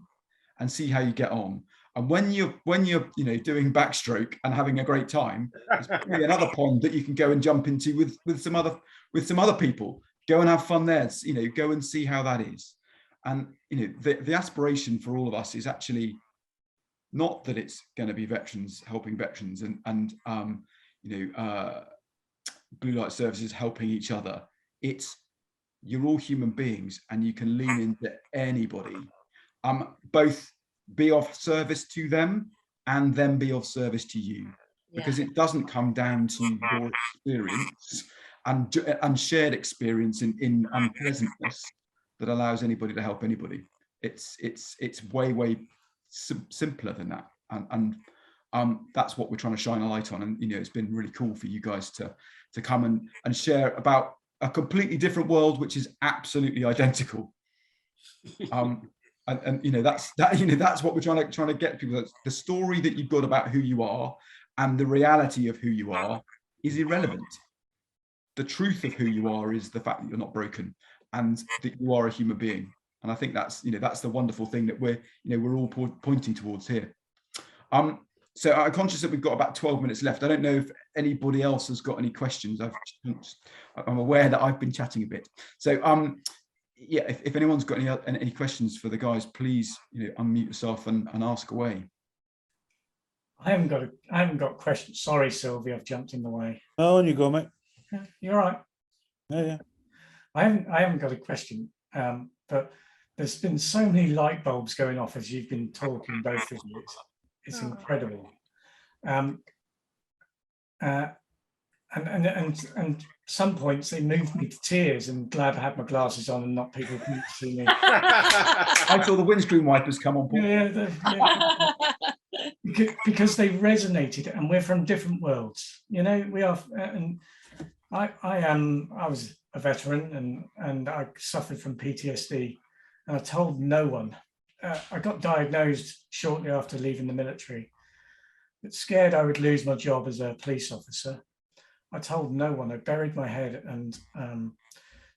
Speaker 1: and see how you get on. And when you're doing backstroke and having a great time, there's probably another pond that you can go and jump into with some other people. Go and have fun there. Go and see how that is. And the aspiration for all of us is actually not that it's going to be veterans helping veterans and blue light services helping each other. It's you're all human beings, and you can lean into anybody. Both be of service to them and then be of service to you, because it doesn't come down to your experience and shared experience in unpleasantness that allows anybody to help anybody. It's way simpler than that, and that's what we're trying to shine a light on. And it's been really cool for you guys to come and share about a completely different world which is absolutely identical. That's what we're trying to get people. The story that you've got about who you are and the reality of who you are is irrelevant. The truth of who you are is the fact that you're not broken and that you are a human being. And I think that's the wonderful thing that we're all pointing towards here. So I'm conscious that we've got about 12 minutes left. I don't know if anybody else has got any questions. I'm aware that I've been chatting a bit. So if anyone's got any questions for the guys, please unmute yourself and ask away.
Speaker 4: I haven't got questions. Sorry, Sylvie, I've jumped in the way.
Speaker 5: Oh, on you go, mate.
Speaker 4: You're right.
Speaker 5: Yeah.
Speaker 4: I haven't got a question, but there's been so many light bulbs going off as you've been talking, both of you. It's incredible. And some points they moved me to tears, and glad I had my glasses on and not people couldn't see me.
Speaker 1: I saw the windscreen wipers come on board.
Speaker 4: Because they resonated, and we're from different worlds. We are, and I was a veteran, and I suffered from PTSD, and I told no one. I got diagnosed shortly after leaving the military, but scared I would lose my job as a police officer. I told no one. I buried my head, and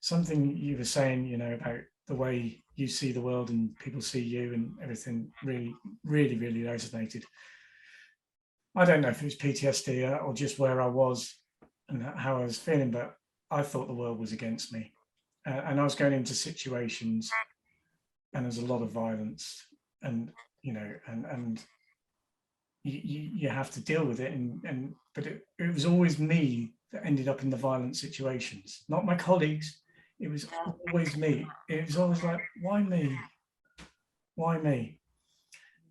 Speaker 4: something you were saying, about the way you see the world and people see you and everything really, really, really resonated. I don't know if it was PTSD or just where I was and how I was feeling, but I thought the world was against me. And I was going into situations and there's a lot of violence, and you have to deal with it. But it was always me that ended up in the violent situations, not my colleagues. It was always me. It was always like, why me? Why me?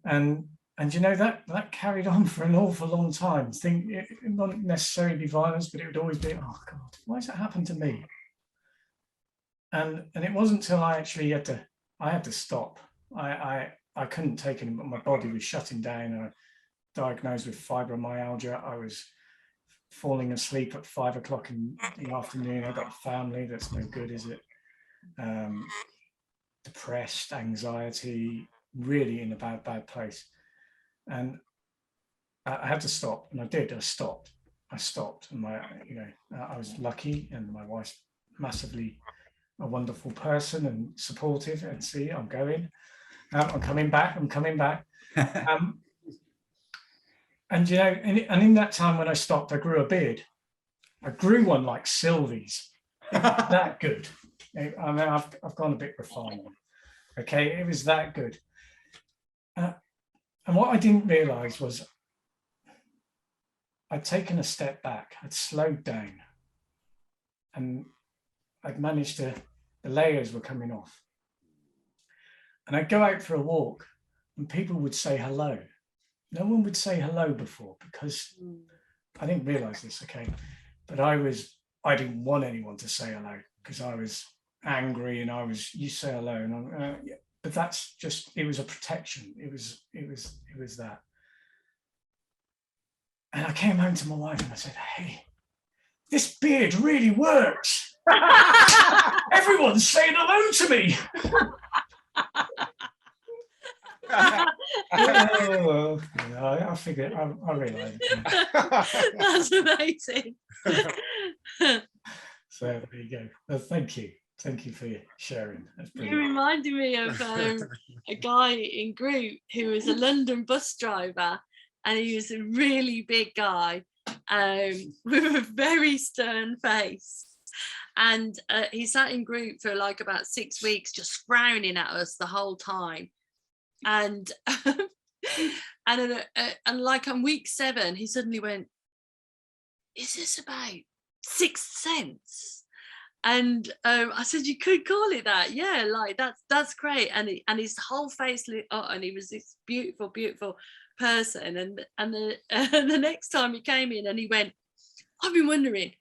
Speaker 4: And that carried on for an awful long time. It wouldn't necessarily be violence, but it would always be, oh God, why has that happened to me? And it wasn't until I actually had to stop. I couldn't take it anymore. My body was shutting down. I was diagnosed with fibromyalgia. I was falling asleep at 5 o'clock in the afternoon. I got a family, that's no good, is it? Depressed, anxiety, really in a bad place. And I had to stop, and I did. I stopped, and I was lucky, and my wife's massively a wonderful person and supportive. And see, I'm coming back. And in that time when I stopped, I grew a beard. I grew one like Sylvie's. That good. I mean, I've gone a bit refined. Okay, it was that good. And what I didn't realise was I'd taken a step back. I'd slowed down, and I'd managed to. The layers were coming off. And I'd go out for a walk, and people would say hello. No one would say hello before, because I didn't realise this, okay? But I didn't want anyone to say hello, because I was angry, and you say hello, and but that's just, it was a protection. It was that. And I came home to my wife and I said, hey, this beard really works. Everyone's saying hello to me. Oh, yeah, I figured, I realised.
Speaker 2: That's amazing.
Speaker 4: So there you go. Well, thank you. Thank you for your sharing. That's
Speaker 2: You
Speaker 4: brilliant.
Speaker 2: reminded me of a guy in group who was a London bus driver, and he was a really big guy with a very stern face. And he sat in group for like about 6 weeks, just frowning at us the whole time. And and like on week 7, he suddenly went, "Is this about Sixth Sense?" And I said, "You could call it that, yeah. Like that's great." And his whole face lit up, and he was this beautiful, beautiful person. And the next time he came in, and he went, "I've been wondering,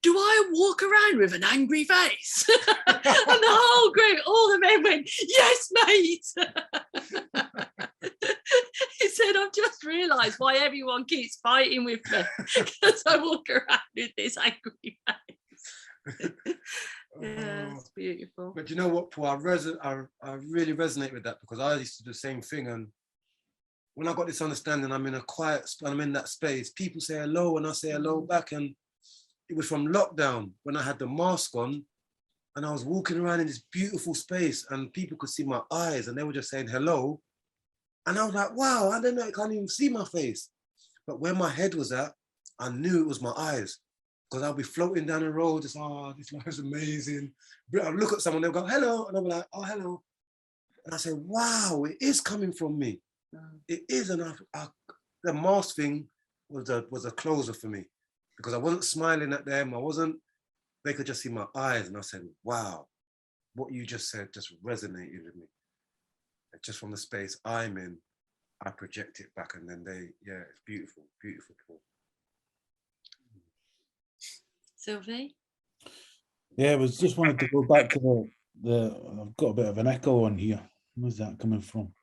Speaker 2: do I walk around with an angry face?" And the whole group, all the men went, "Yes, mate." He said, "I've just realised why everyone keeps fighting with me, because I walk around with this angry face." Yeah, it's beautiful.
Speaker 3: But you know what, Paul? I really resonate with that, because I used to do the same thing. And when I got this understanding, I'm in a quiet, I'm in that space. People say hello, and I say hello back. And it was from lockdown when I had the mask on, and I was walking around in this beautiful space, and people could see my eyes, and they were just saying hello. And I was like, wow, I don't know, I can't even see my face. But where my head was at, I knew it was my eyes, because I'll be floating down the road, just, oh, this life is amazing. I'll look at someone, they'll go, hello, and I'll be like, oh, hello. And I say, wow, it is coming from me. It is. And the mask thing was a closer for me, because I wasn't smiling at them. They could just see my eyes. And I said, wow, what you just said just resonated with me. Just from the space I'm in, I project it back, and then it's beautiful, beautiful.
Speaker 2: Sylvie?
Speaker 5: Yeah, I was just wanted to go back to I've got a bit of an echo on here. Where's that coming from?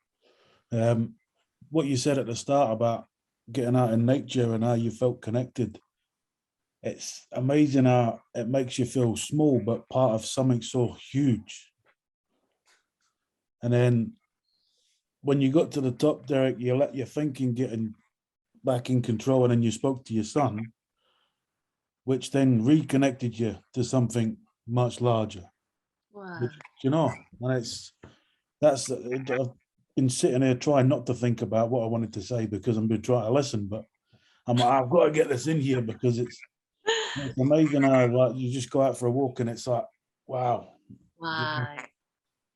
Speaker 5: What you said at the start about getting out in nature and how you felt connected. It's amazing how it makes you feel small, but part of something so huge. And then when you got to the top, Derrick, you let your thinking get back in control, and then you spoke to your son, which then reconnected you to something much larger.
Speaker 2: Wow.
Speaker 5: Which, you know, and I've been sitting here trying not to think about what I wanted to say, because I'm been trying to listen, but I'm like, I've got to get this in here, because it's amazing how, like, you just go out for a walk and it's like, wow.
Speaker 2: Wow.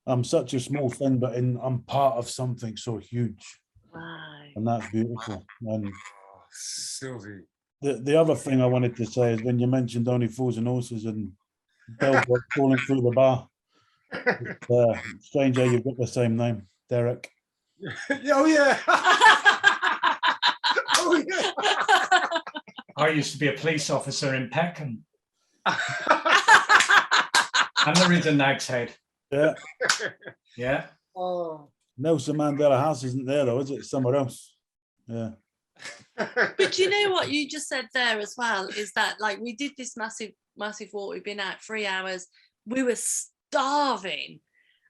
Speaker 5: I'm such a small thing, but I'm part of something so huge.
Speaker 2: Wow.
Speaker 5: And that's beautiful. And
Speaker 3: Sylvie.
Speaker 5: The other thing I wanted to say is, when you mentioned Only Fools and Horses and Bellboy falling through the bar, it's strange how you've got the same name, Derrick.
Speaker 3: Oh yeah. Oh yeah.
Speaker 4: I used to be a police officer in Peckham. And there is a Nag's Head.
Speaker 5: Yeah.
Speaker 4: Yeah.
Speaker 3: Oh.
Speaker 5: Nelson Mandela House isn't there though, is it? Somewhere else. Yeah.
Speaker 2: But you know what you just said there as well, is that, like, we did this massive walk. We've been out 3 hours. We were starving,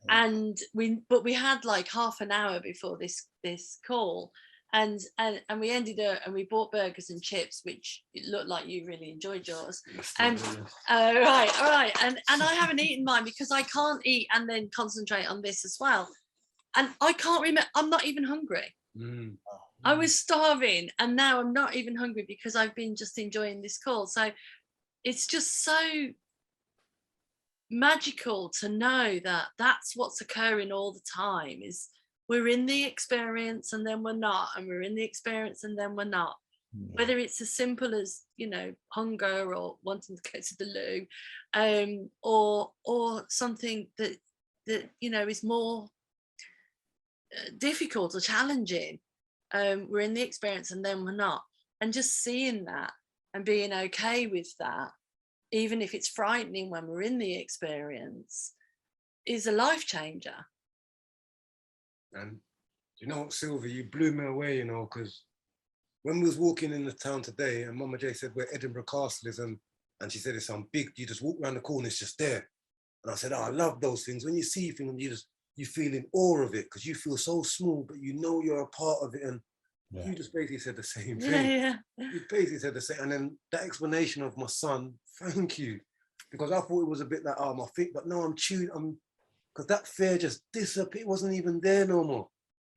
Speaker 2: and we had like half an hour before this call, and we ended up, and we bought burgers and chips, which it looked like you really enjoyed yours. Right. And I haven't eaten mine, because I can't eat and then concentrate on this as well. And I can't remember. I'm not even hungry. I was starving, and now I'm not even hungry, because I've been just enjoying this call. So it's just so magical to know that that's what's occurring all the time, is we're in the experience and then we're not, and we're in the experience and then we're not. Whether it's as simple as, hunger, or wanting to go to the loo, or something that is more difficult or challenging. We're in the experience and then we're not. And just seeing that and being okay with that, even if it's frightening when we're in the experience, is a life changer.
Speaker 3: And you know what, Sylvie, you blew me away, because when we was walking in the town today, and Mama J said where Edinburgh Castle is, and And she said, it's some big, you just walk around the corner, it's just there. And I said, oh, I love those things. When you see things, you feel in awe of it because you feel so small, but you know you're a part of it. And you just basically said the same thing.
Speaker 2: Yeah.
Speaker 3: You basically said the same. And then that explanation of my son, thank you. Because I thought it was a bit like, oh, my feet, but no, because that fear just disappeared. It wasn't even there no more.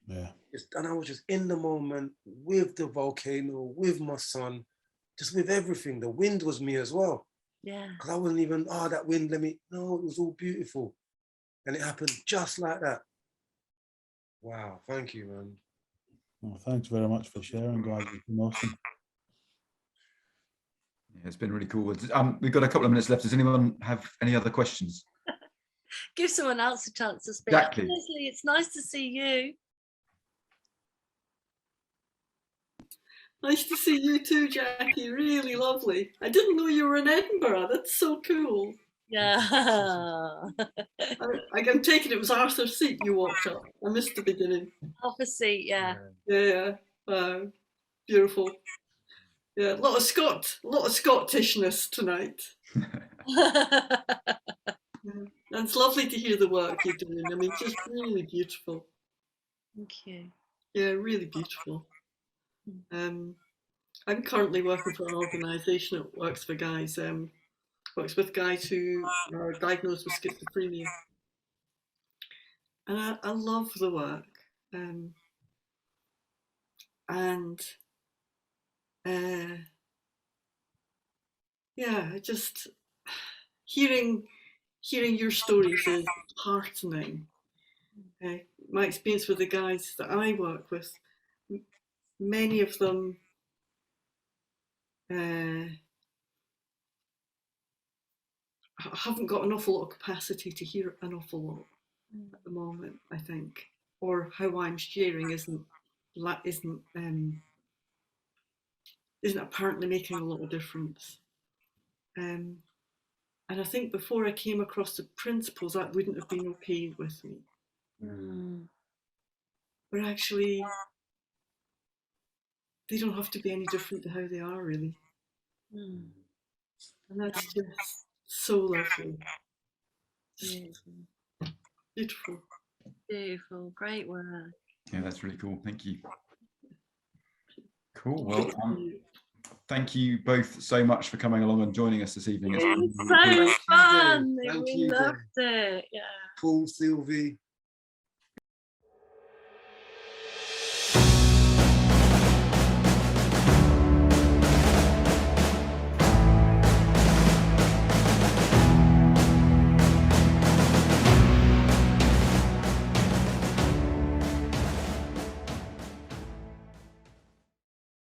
Speaker 5: Yeah.
Speaker 3: And I was just in the moment with the volcano, with my son, just with everything. The wind was me as well.
Speaker 2: Yeah.
Speaker 3: Because I wasn't even, that wind, no, it was all beautiful. And it happened just like that. Wow, thank you, man.
Speaker 5: Well, thanks very much for sharing, guys. It's been awesome.
Speaker 1: Yeah, it's been really cool. We've got a couple of minutes left. Does anyone have any other questions?
Speaker 2: Give someone else a chance to speak.
Speaker 1: Exactly.
Speaker 2: Honestly, it's nice to see you.
Speaker 6: Nice to see you too, Jackie. Really lovely. I didn't know you were in Edinburgh. That's so cool.
Speaker 2: Yeah.
Speaker 6: I'm taking it was Arthur's Seat you walked up. I missed the beginning.
Speaker 2: Half a seat, yeah.
Speaker 6: Yeah. Wow. Beautiful. Yeah, a lot of Scottishness tonight. And it's lovely to hear the work you're doing. I mean, just really beautiful.
Speaker 2: Thank you.
Speaker 6: Yeah, really beautiful. I'm currently working for an organisation that works for guys, works with guys who are diagnosed with schizophrenia. And I love the work. Yeah, just hearing your stories is heartening. My experience with the guys that I work with, many of them haven't got an awful lot of capacity to hear an awful lot at the moment, I think, or how I'm sharing isn't apparently making a lot of difference. And I think before I came across the principles, that wouldn't have been okay with me. But actually, they don't have to be any different to how they are, really. And that's just so lovely. Beautiful.
Speaker 2: Beautiful. Great work.
Speaker 1: Yeah, that's really cool. Thank you. Cool. Well, thank you both so much for coming along and joining us this evening.
Speaker 2: It was so fun. We loved it. Yeah.
Speaker 3: Paul, Sylvie,